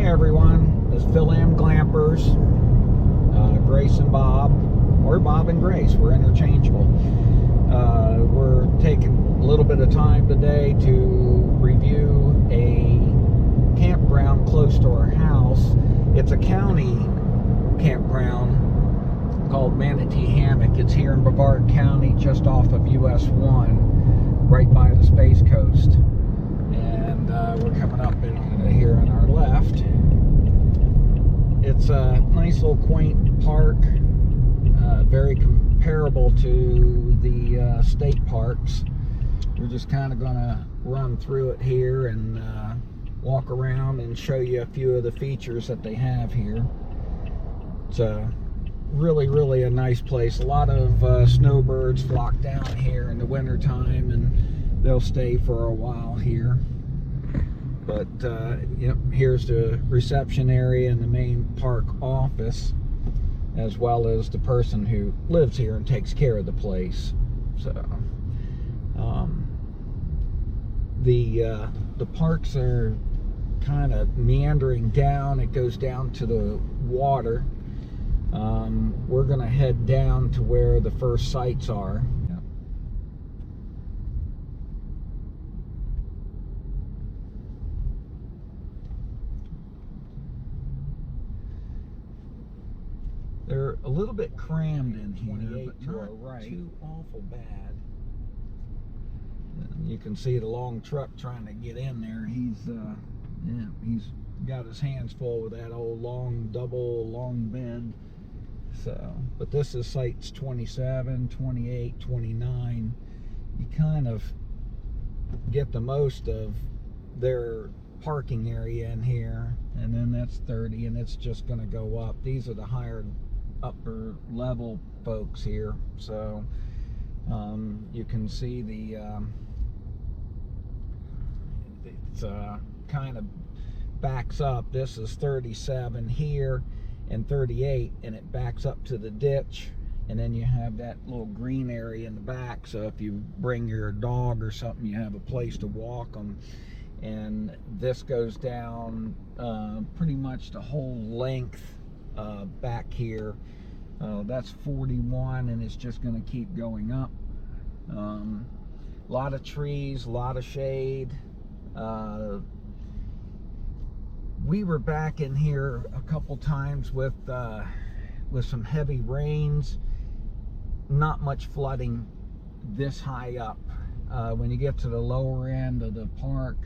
everyone, this is Phil M. Glampers, Grace and Bob, or Bob and Grace, we're interchangeable. We're taking a little bit of time today to review a campground close to our house. It's a county campground called Manatee Hammock. It's here in Brevard County, just off of US 1, right by the Space Coast. And we're coming up in here on our left. It's a nice little quaint park, very comparable to the state parks. We're just kind of going to run through it here and walk around and show you a few of the features that they have here. It's really a nice place. A lot of snowbirds flock down here in the winter time, and they'll stay for a while here. But yep, here's the reception area and the main park office, as well as the person who lives here and takes care of the place. So the parks are kind of meandering down. It goes down to the water. We're gonna head down to where the first sites are. They're a little bit crammed in here, but not too awful bad. And you can see the long truck trying to get in there. He's got his hands full with that old long bed. So, but this is sites 27, 28, 29. You kind of get the most of their parking area in here, and then that's 30, and it's just going to go up. These are the higher upper level folks here. So you can see the it's kind of backs up. This is 37 here and 38, and it backs up to the ditch, and then you have that little green area in the back, so if you bring your dog or something, you have a place to walk them. And this goes down pretty much the whole length back here. That's 41, and it's just going to keep going up. A lot of trees, a lot of shade. We were back in here a couple times with some heavy rains. Not much flooding this high up. When you get to the lower end of the park,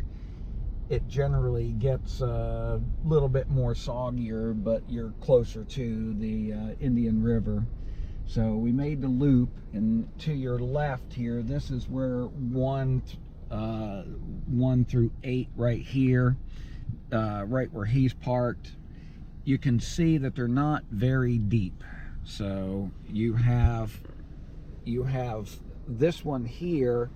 it generally gets a little bit more soggier, but you're closer to the Indian River. So we made the loop, and to your left here, this is where 1 through 8 right here, right where he's parked. You can see that they're not very deep. So you have this one here.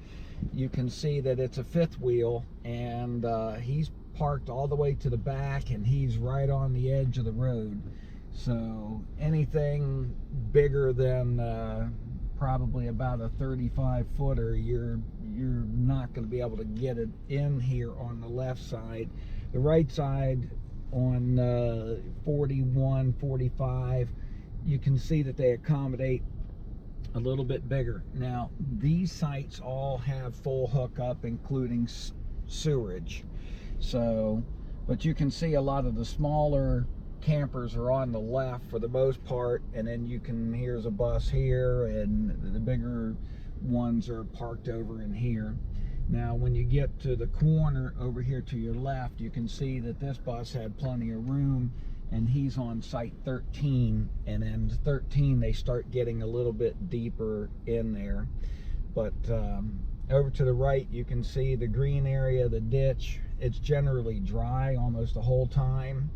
You can see that it's a fifth wheel, and he's parked all the way to the back, and he's right on the edge of the road. So anything bigger than probably about a 35-footer, you're not going to be able to get it in here on the left side. The right side on 41, 45, you can see that they accommodate a little bit bigger. Now, these sites all have full hookup, including sewerage. So, but you can see a lot of the smaller campers are on the left for the most part, and then here's a bus here, and the bigger ones are parked over in here. Now, when you get to the corner over here to your left, you can see that this bus had plenty of room, and he's on site 13, and then 13 they start getting a little bit deeper in there. But over to the right, you can see the green area, the ditch. It's generally dry almost the whole time.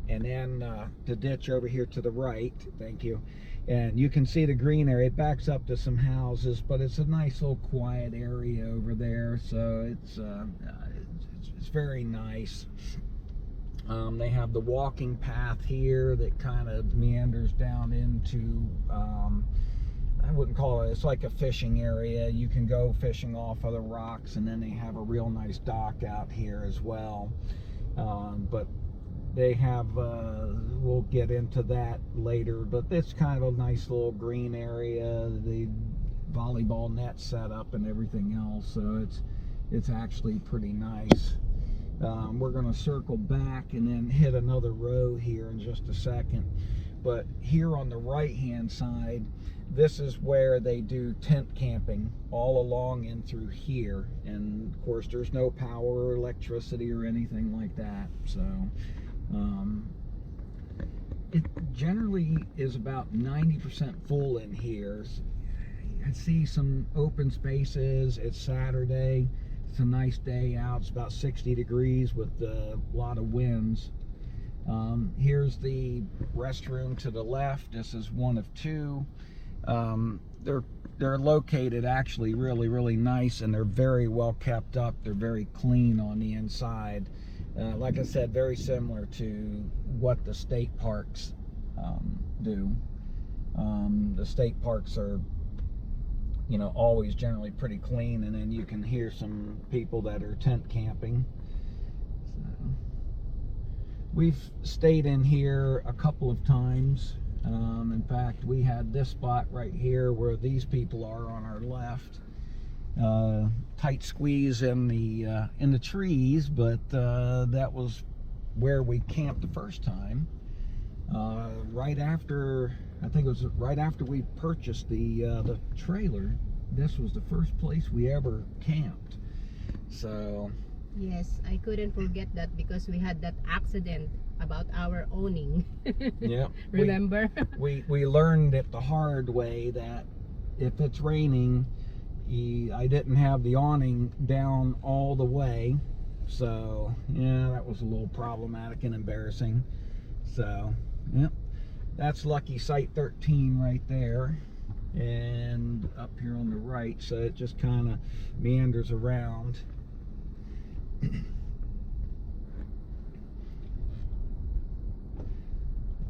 And then the ditch over here to the right, thank you. And you can see the green area. It backs up to some houses, but it's a nice little quiet area over there. So it's very nice. They have the walking path here that kind of meanders down into I wouldn't call it, it's like a fishing area. You can go fishing off of the rocks, and then they have a real nice dock out here as well. But they have, we'll get into that later, but it's kind of a nice little green area. The volleyball net set up and everything else, so it's actually pretty nice. We're going to circle back and then hit another row here in just a second. But here on the right hand side, this is where they do tent camping all along and through here. And of course there's no power or electricity or anything like that. So it generally is about 90% full in here. I see some open spaces. It's Saturday. It's a nice day out. It's about 60 degrees with a lot of winds. Here's the restroom to the left. This is one of two. They're located actually really nice, and they're very well kept up. They're very clean on the inside. Like I said, very similar to what the state parks do. The state parks are, you know, always generally pretty clean, and then you can hear some people that are tent camping. So, we've stayed in here a couple of times. In fact, we had this spot right here where these people are on our left. Tight squeeze in the trees, but that was where we camped the first time. Right after, I think it was right after we purchased the trailer, this was the first place we ever camped. So yes, I couldn't forget that because we had that accident about our owning. Yeah. Remember? We learned it the hard way that if it's raining, I didn't have the awning down all the way. So yeah, that was a little problematic and embarrassing. So yeah, that's lucky site 13 right there. And up here on the right, so it just kind of meanders around.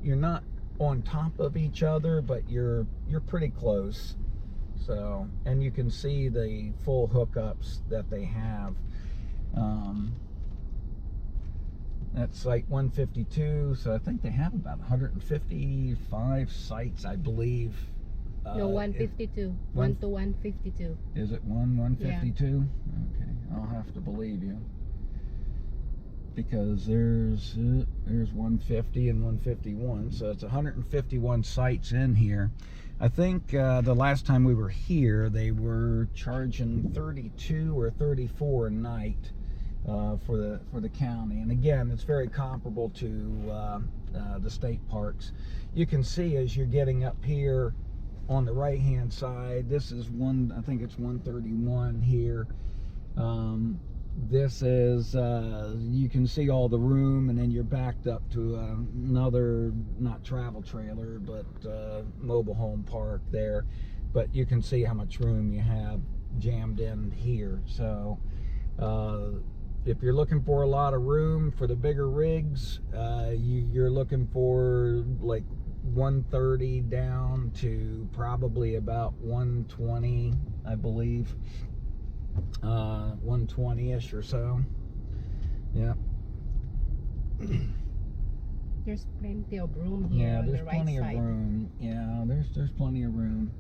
You're not on top of each other, but you're pretty close. So, and you can see the full hookups that they have. That's site 152, so I think they have about 155 sites, I believe. No, 152. 1 to 152. Is it 152? Yeah. Okay, I'll have to believe you. Because there's 150 and 151, so it's 151 sites in here. I think the last time we were here, they were charging 32 or 34 a night for the county. And again, it's very comparable to the state parks. You can see as you're getting up here on the right hand side, this is I think it's 131 here. This is, you can see all the room, and then you're backed up to another, not travel trailer, but mobile home park there. But you can see how much room you have jammed in here. So if you're looking for a lot of room for the bigger rigs, you're looking for like 130 down to probably about 120, I believe. 120-ish or so. Yeah. There's plenty of room here. Yeah, on there's the right plenty side. of room. Yeah, there's plenty of room.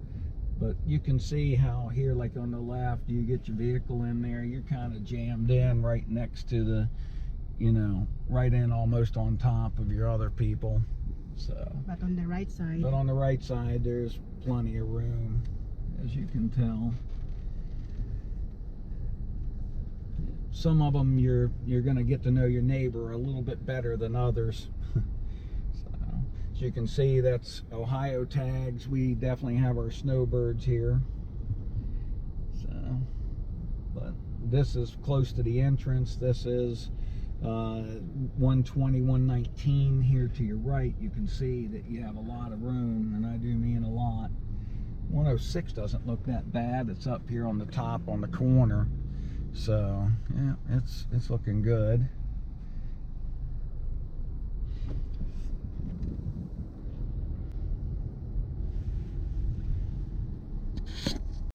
But you can see how here, like on the left, you get your vehicle in there, you're kind of jammed in right next to the, you know, right in almost on top of your other people. So. But on the right side. But on the right side, there's plenty of room, as you can tell. Some of them you're going to get to know your neighbor a little bit better than others. So, as you can see, that's Ohio tags. We definitely have our snowbirds here. So, but this is close to the entrance. This is 120, 119 here to your right. You can see that you have a lot of room, and I do mean a lot. 106 doesn't look that bad. It's up here on the top on the corner. So yeah, it's looking good.